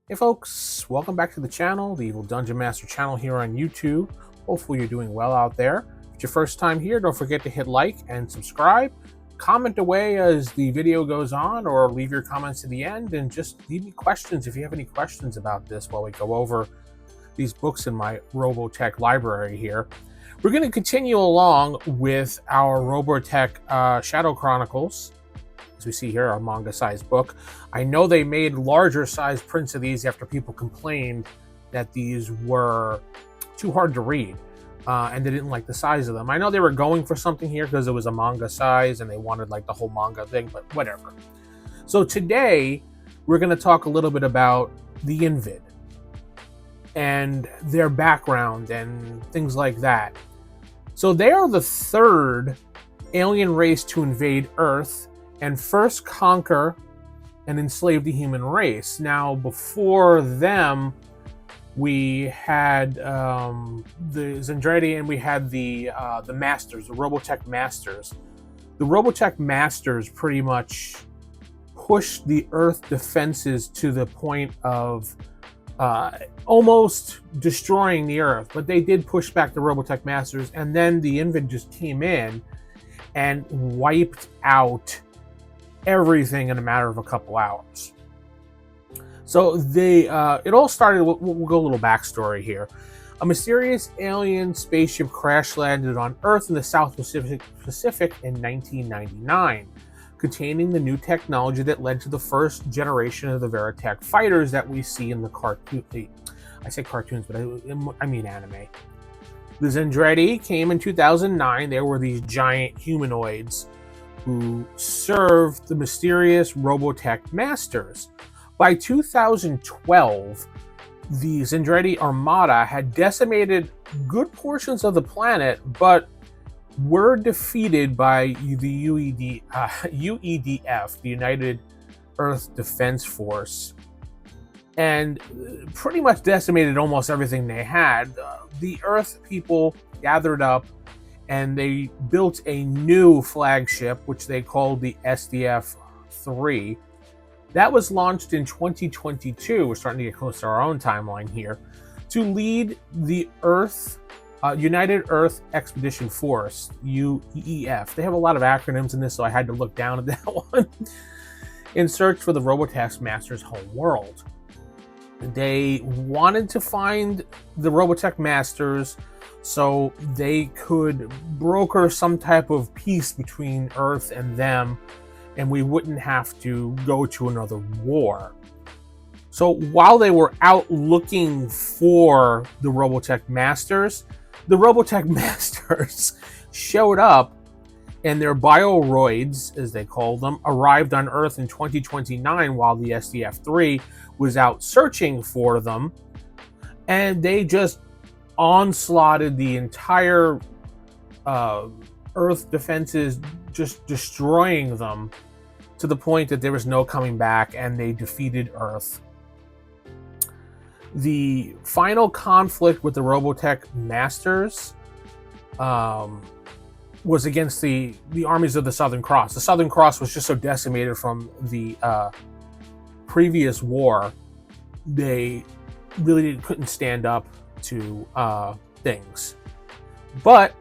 Hey folks, welcome back to the channel, the Evil Dungeon Master channel here on YouTube. Hopefully you're doing well out there. If it's your first time here, don't forget to hit like and subscribe. Comment away as the video goes on, or leave your comments to the end, and just leave me questions if you have any questions about this while we go over these books in my Robotech library here. We're going to continue along with our Robotech Shadow Chronicles. As we see here, our manga-sized book. I know they made larger-sized prints of these after people complained that these were too hard to read, and they didn't like the size of them. I know they were going for something here because it was a manga size and they wanted like the whole manga thing, but whatever. So today, we're going to talk a little bit about the Invid and their background and things like that. So they are the third alien race to invade Earth and first conquer and enslave the human race. Now, before them, we had the Zendradi, and we had the Masters, the Robotech Masters. The Robotech Masters pretty much pushed the Earth defenses to the point of almost destroying the Earth, but they did push back the Robotech Masters, and then the Invid just came in and wiped out everything in a matter of a couple hours. So it all started. We'll go a little backstory here. A mysterious alien spaceship crash landed on Earth in the South Pacific in 1999, containing the new technology that led to the first generation of the Veritech fighters that we see in the cartoon. I say cartoons, but I mean anime. The Zendradi came in 2009. There were these giant humanoids who served the mysterious Robotech Masters. By 2012, the Zendradi Armada had decimated good portions of the planet, but were defeated by the UEDF, the United Earth Defense Force, and pretty much decimated almost everything they had. The Earth people gathered up and they built a new flagship, which they called the SDF-3. That was launched in 2022. We're starting to get close to our own timeline here, to lead the United Earth Expedition Force, UEF. They have a lot of acronyms in this, so I had to look down at that one, in search for the Robotech Masters' home world. They wanted to find the Robotech Masters so they could broker some type of peace between Earth and them, and we wouldn't have to go to another war. So while they were out looking for the Robotech Masters showed up, and their bioroids, as they call them, arrived on Earth in 2029 while the SDF-3 was out searching for them, and they just onslaughted the entire Earth defenses, just destroying them to the point that there was no coming back, and they defeated Earth. The final conflict with the Robotech Masters was against the armies of the Southern Cross. The Southern Cross was just so decimated from the previous war, they really couldn't stand up to things, but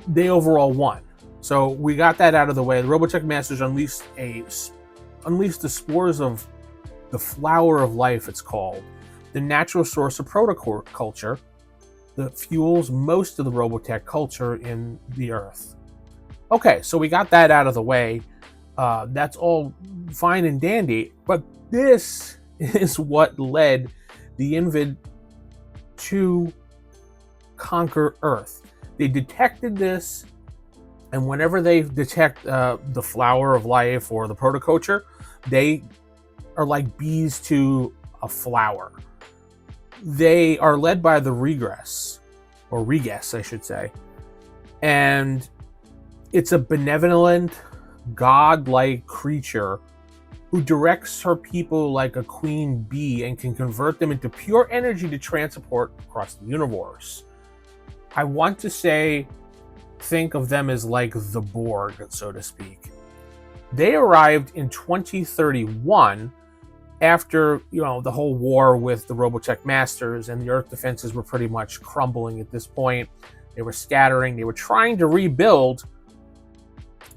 they overall won. So we got that out of the way. The Robotech Masters unleashed the spores of the flower of life, it's called, the natural source of protoculture that fuels most of the Robotech culture in the Earth. Okay, so we got that out of the way. That's all fine and dandy, but this is what led the Invid to conquer Earth. They detected this, and whenever they detect the flower of life or the protoculture, they are like bees to a flower. They are led by the Regress, or Regress, I should say, and it's a benevolent, god-like creature who directs her people like a queen bee and can convert them into pure energy to transport across the universe. I want to say, think of them as like the Borg, so to speak. They arrived in 2031 after, the whole war with the Robotech Masters, and the Earth defenses were pretty much crumbling at this point. They were scattering. They were trying to rebuild,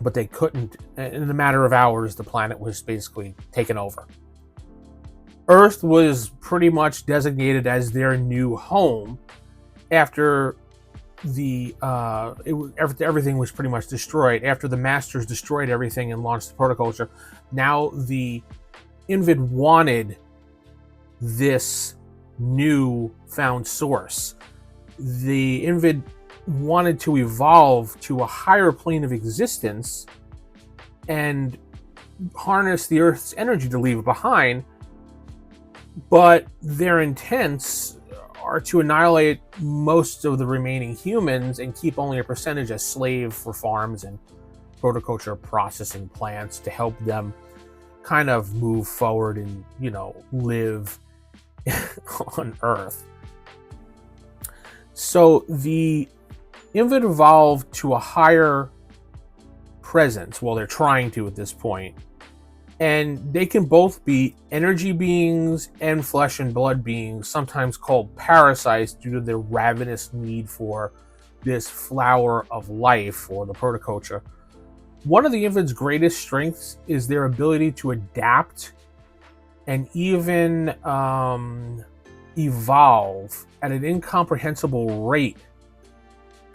but they couldn't. In a matter of hours, the planet was basically taken over. Earth was pretty much designated as their new home after everything was pretty much destroyed. After the Masters destroyed everything and launched the protoculture, now the Invid wanted this new found source. The Invid wanted to evolve to a higher plane of existence and harness the Earth's energy to leave it behind, but their intents are to annihilate most of the remaining humans and keep only a percentage as slave for farms and protoculture processing plants to help them kind of move forward and, live on Earth. So the Invid evolved to a higher presence. Well, they're trying to at this point. And they can both be energy beings and flesh and blood beings, sometimes called parasites due to their ravenous need for this flower of life, or the protoculture. One of the Invid's greatest strengths is their ability to adapt and even evolve at an incomprehensible rate.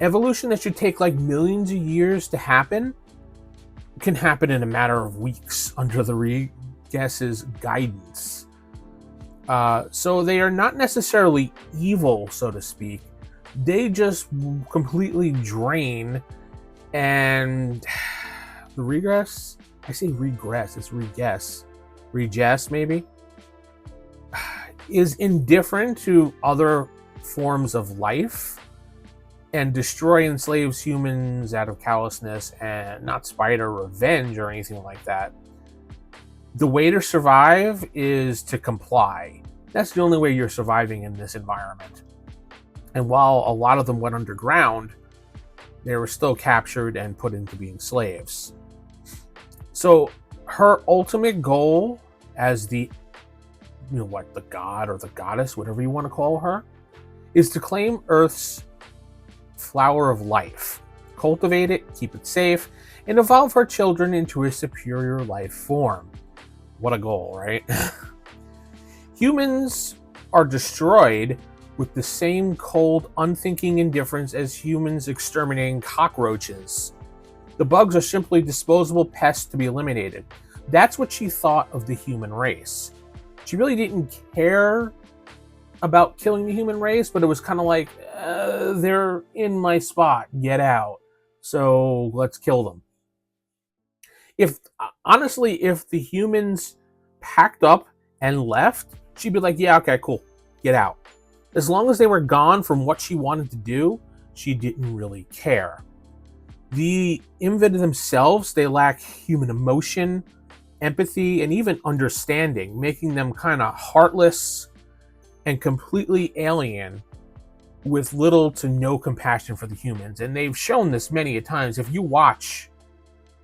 Evolution that should take like millions of years to happen can happen in a matter of weeks under the Reguess's guidance. So they are not necessarily evil, so to speak. They just completely drain, and the Regress, I say regress, it's Reguess maybe, is indifferent to other forms of life and enslaves humans out of callousness and not spite or revenge or anything like that. The way to survive is to comply. That's the only way you're surviving in this environment. And while a lot of them went underground, they were still captured and put into being slaves. So her ultimate goal as the god or the goddess, whatever you want to call her, is to claim Earth's flower of life, cultivate it, keep it safe, and evolve her children into a superior life form. What a goal, right? Humans are destroyed with the same cold, unthinking indifference as humans exterminating cockroaches. The bugs are simply disposable pests to be eliminated. That's what she thought of the human race. She really didn't care about killing the human race, but it was kind of like, they're in my spot, get out, so let's kill them. If the humans packed up and left, she'd be like, yeah, okay, cool, get out. As long as they were gone from what she wanted to do, she didn't really care. The Invid themselves, they lack human emotion, empathy, and even understanding, making them kind of heartless and completely alien with little to no compassion for the humans. And they've shown this many a times. If you watch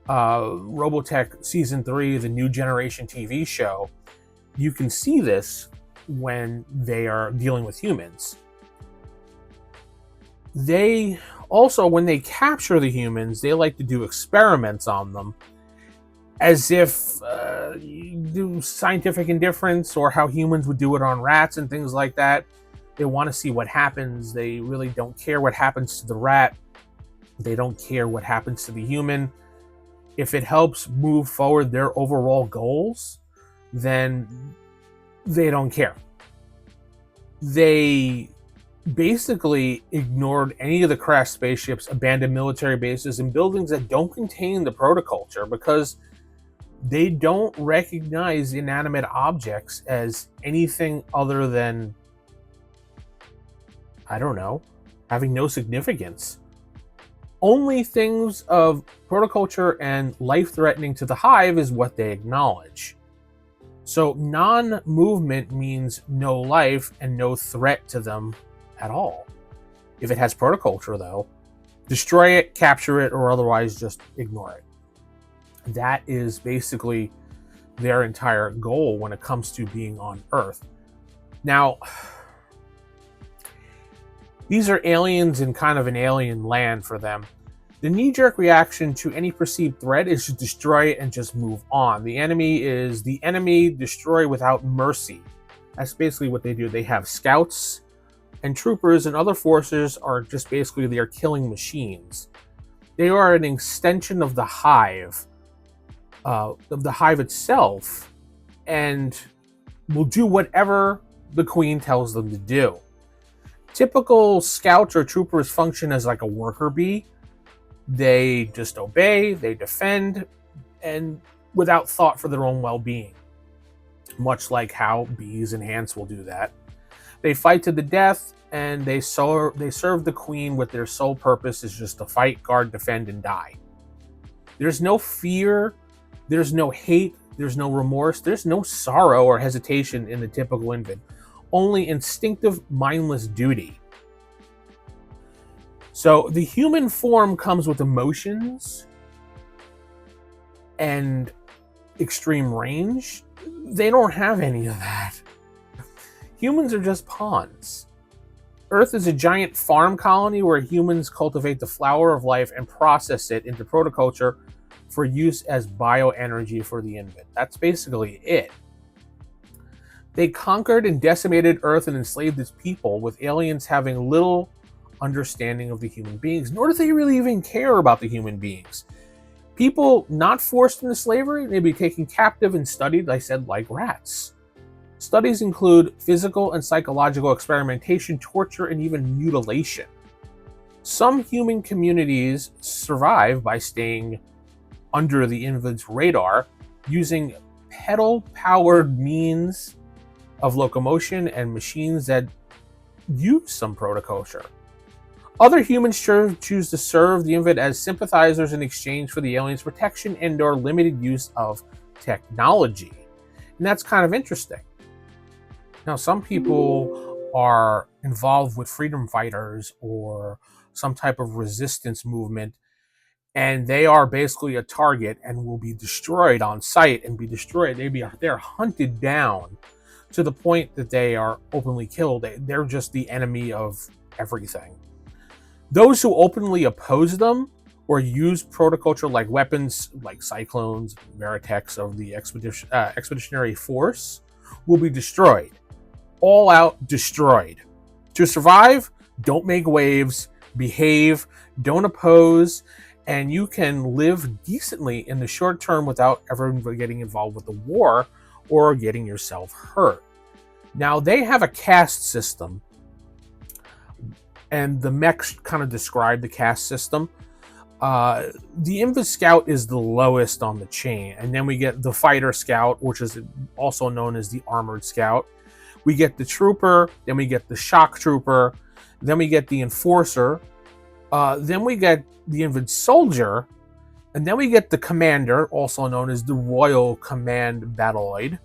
Robotech Season 3, the New Generation TV show, you can see this when they are dealing with humans. They also, when they capture the humans, they like to do experiments on them, as if you do scientific indifference, or how humans would do it on rats and things like that. They want to see what happens. They really don't care what happens to the rat. They don't care what happens to the human. If it helps move forward their overall goals, then they don't care. They basically ignored any of the crashed spaceships, abandoned military bases, and buildings that don't contain the protoculture, because they don't recognize inanimate objects as anything other than, I don't know, having no significance. Only things of protoculture and life-threatening to the hive is what they acknowledge. So non-movement means no life and no threat to them at all. If it has protoculture, though, destroy it, capture it, or otherwise just ignore it. That is basically their entire goal when it comes to being on Earth. Now, these are aliens in kind of an alien land for them. The knee-jerk reaction to any perceived threat is to destroy it and just move on. The enemy is the enemy, destroy without mercy. That's basically what they do. They have scouts and troopers, and other forces are just basically they are killing machines. They are an extension of the hive itself, and will do whatever the queen tells them to do. Typical scouts or troopers function as like a worker bee. They just obey, they defend, and without thought for their own well-being. Much like how bees and ants will do that. They fight to the death, and they serve the queen with their sole purpose is just to fight, guard, defend, and die. There's no fear, there's no hate, there's no remorse, there's no sorrow or hesitation in the typical Invid. Only instinctive, mindless duty. So the human form comes with emotions and extreme range. They don't have any of that. Humans are just pawns. Earth is a giant farm colony where humans cultivate the flower of life and process it into protoculture for use as bioenergy for the Invid. That's basically it. They conquered and decimated Earth and enslaved its people, with aliens having little understanding of the human beings, nor do they really even care about the human beings. People not forced into slavery may be taken captive and studied, I said, like rats. Studies include physical and psychological experimentation, torture, and even mutilation. Some human communities survive by staying under the Invid's radar, using pedal-powered means of locomotion and machines that use some protoculture. Other humans choose to serve the Invid as sympathizers in exchange for the aliens' protection and/or limited use of technology. And that's kind of interesting. Now, some people are involved with freedom fighters or some type of resistance movement, and they are basically a target and will be destroyed on sight and be destroyed. They're hunted down to the point that they are openly killed. They're just the enemy of everything. Those who openly oppose them or use protoculture like weapons, like cyclones, Veritechs of the expeditionary force, will be destroyed. All out destroyed. To survive, don't make waves, behave, don't oppose, and you can live decently in the short term without ever getting involved with the war or getting yourself hurt. Now, they have a caste system, and the mechs kind of describe the caste system. The Invid Scout is the lowest on the chain, and then we get the Fighter Scout, which is also known as the Armored Scout. We get the Trooper, then we get the Shock Trooper, then we get the Enforcer, then we get the Invid Soldier, and then we get the Commander, also known as the Royal Command Battloid,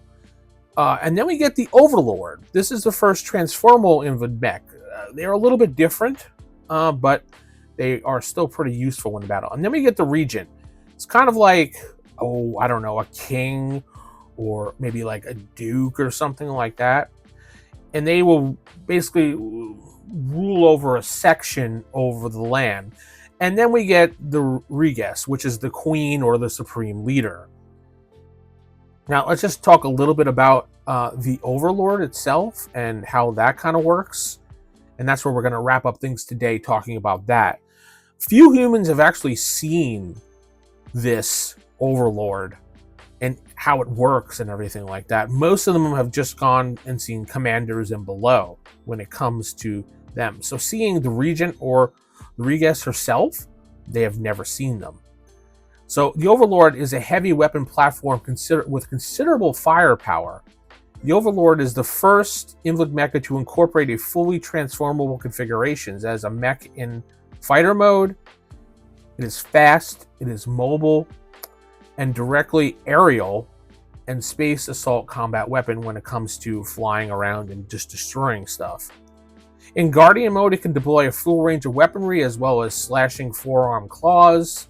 and then we get the Overlord. This is the first transformable Invid mech. They're a little bit different, but they are still pretty useful in battle. And then we get the Regent. It's kind of like, I don't know, a king or maybe like a duke or something like that. And they will basically rule over a section over the land. And then we get the Regess, which is the queen or the supreme leader. Now, let's just talk a little bit about the Overlord itself and how that kind of works. And that's where we're going to wrap up things today, talking about that. Few humans have actually seen this Overlord and how it works and everything like that. Most of them have just gone and seen commanders and below when it comes to them. So seeing the Regent or the Regess herself, they have never seen them. So the Overlord is a heavy weapon platform with considerable firepower. The Overlord is the first Invid mecha to incorporate a fully transformable configurations as a mech in fighter mode. It is fast, it is mobile, and directly aerial and space assault combat weapon when it comes to flying around and just destroying stuff. In Guardian mode, it can deploy a full range of weaponry as well as slashing forearm claws.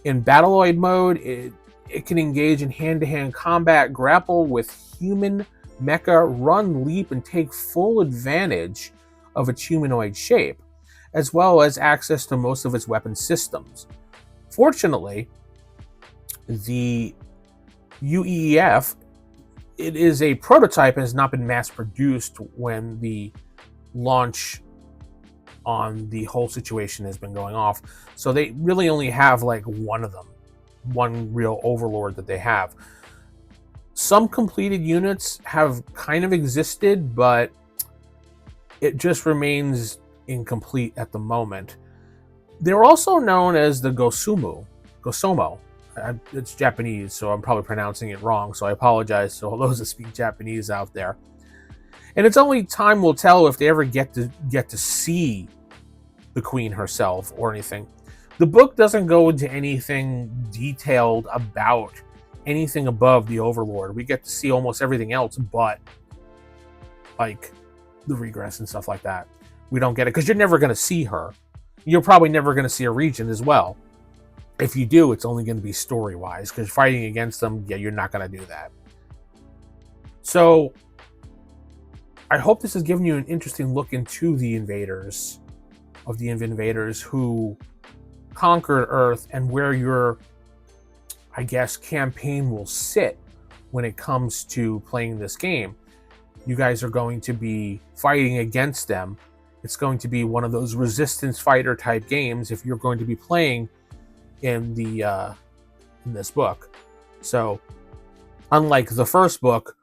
In Battloid mode, it It can engage in hand-to-hand combat, grapple with human mecha, run, leap, and take full advantage of its humanoid shape, as well as access to most of its weapon systems. Fortunately, the UEF, it is a prototype and has not been mass-produced when the launch on the whole situation has been going off. So they really only have like one of them, one real overlord that they have. Some completed units have kind of existed, but it just remains incomplete at the moment. They're also known as the Gosomo. It's Japanese, so I'm probably pronouncing it wrong, so I apologize to all those that speak Japanese out there. And it's only time will tell if they ever get to see the queen herself or anything. The book doesn't go into anything detailed about anything above the Overlord. We get to see almost everything else but like the regress and stuff like that. We don't get it because you're never going to see her. You're probably never going to see a region as well. If you do, it's only going to be story-wise, because fighting against them, yeah, you're not going to do that. So I hope this has given you an interesting look into the invaders of the invaders who conquered Earth and where your, I guess, campaign will sit when it comes to playing this game. You guys are going to be fighting against them. It's going to be one of those resistance fighter type games if you're going to be playing in this book. So unlike the first book,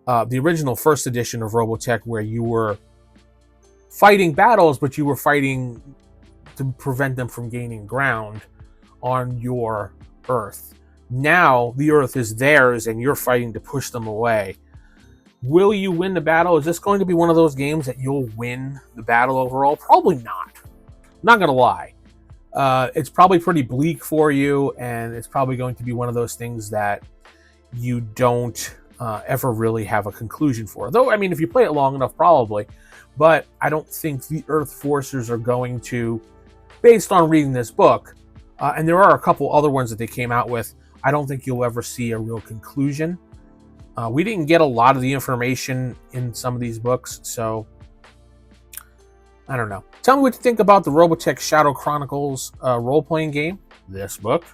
the original first edition of Robotech, where you were fighting battles, but you were fighting to prevent them from gaining ground on your Earth. Now the Earth is theirs and you're fighting to push them away. Will you win the battle? Is this going to be one of those games that you'll win the battle overall? Probably not. I'm not going to lie. It's probably pretty bleak for you, and it's probably going to be one of those things that you don't ever really have a conclusion for. Though, I mean, if you play it long enough, probably. But I don't think the Earth Forcers are going to, based on reading this book, and there are a couple other ones that they came out with, I don't think you'll ever see a real conclusion. We didn't get a lot of the information in some of these books, so I don't know. Tell me what you think about the Robotech Shadow Chronicles role-playing game, this book.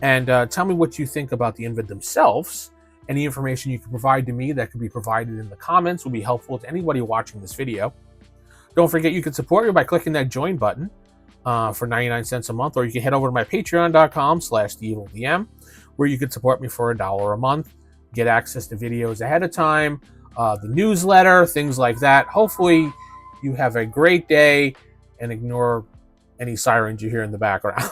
And tell me what you think about the Invid themselves. Any information you can provide to me that could be provided in the comments will be helpful to anybody watching this video. Don't forget you can support me by clicking that join button for 99 cents a month, or you can head over to my patreon.com/theevildm, where you can support me for $1 a month, get access to videos ahead of time, the newsletter, things like that. Hopefully you have a great day and ignore any sirens you hear in the background.